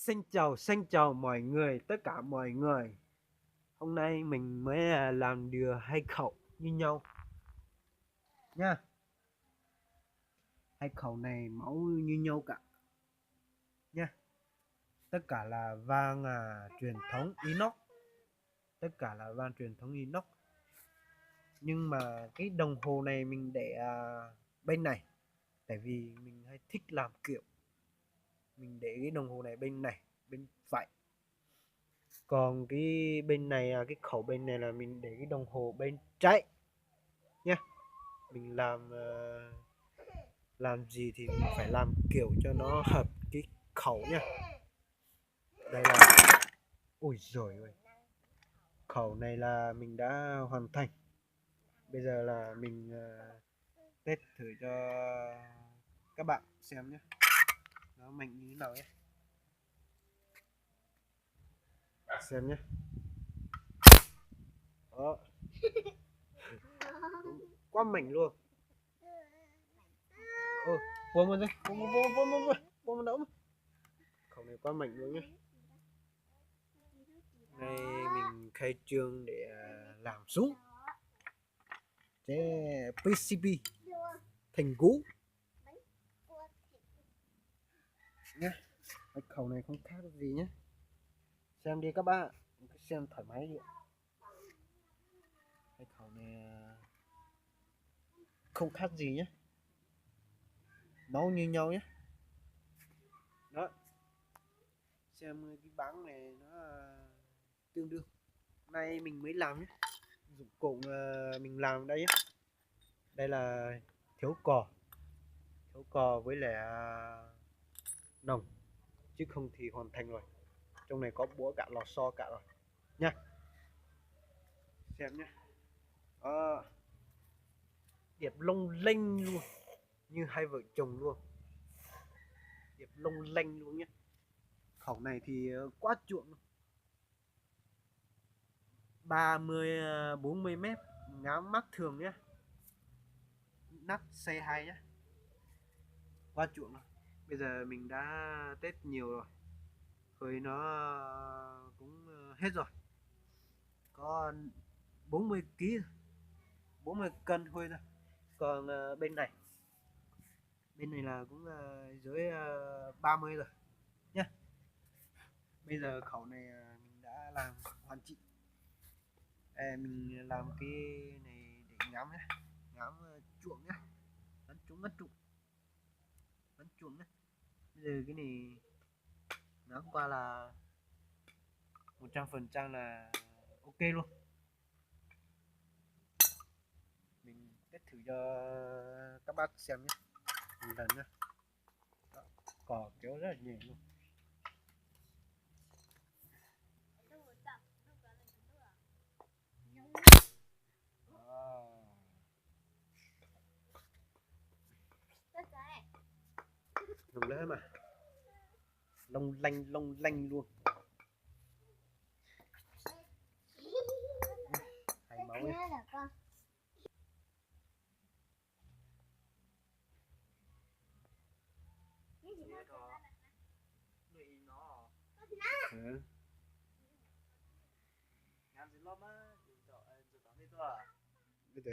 Xin chào mọi người, tất cả mọi người. Hôm nay mình mới làm được 2 khẩu như nhau nha. 2 khẩu này mẫu như nhau cả nha. Tất cả là vang truyền thống inox. Tất cả là vang truyền thống inox. Nhưng mà cái đồng hồ này mình để bên này, tại vì mình hay thích làm kiểu. Mình để cái đồng hồ này bên này, bên phải. Còn cái bên này cái khẩu bên này là mình để cái đồng hồ bên trái nhé. Mình làm gì thì mình phải làm kiểu cho nó hợp cái khẩu nha. Đây là, ôi giời ơi, khẩu này là mình đã hoàn thành. Bây giờ là mình test thử cho các bạn xem nhé, nó mạnh như thế nào nhé, xem nhé. Đó, quá mạnh luôn. Buông vào đây, buông đỡ. Khẩu này quá mạnh luôn nhé. Nay mình khai trương để làm súng chế PCB thành gỗ nhé. Cái khẩu này không khác gì nhé, xem đi các bạn, xem thoải mái đi. Cái khẩu này không khác gì nhé, nó như nhau nhé. Đó, xem cái bảng này nó tương đương. Nay mình mới làm nhé, dụng cụ mình làm đây nhé. Đây là thiếu cò với lại nòng, chứ không thì hoàn thành rồi. Trong này có búa cả, lò xo cả rồi nha, xem nhé. Đẹp lông lanh luôn, như hai vợ chồng luôn, đẹp lông lanh luôn nhé. Khẩu này thì quá chuộng, 30-40 mét, ngắm mắt thường nhé, nắp C2 nhé, quá chuộng rồi. Bây giờ mình đã test nhiều rồi, hơi nó cũng hết rồi, có 40 kg, 40 cân hơi thôi. Còn bên này là cũng dưới 30 rồi nhé. Bây giờ khẩu này mình đã làm hoàn chỉnh. Mình làm cái này để ngắm nhé, ngắm chuộng nhé, bắn trúng bắn chuộng nhé. Bây giờ cái này ngắm qua là 100% là ok luôn. Mình test thử cho các bác xem nhé, một lần nhé. Đó, cò kéo rất là nhẹ luôn. Dùng lưỡi mà lông lanh luôn, hay máu nhé. Bây giờ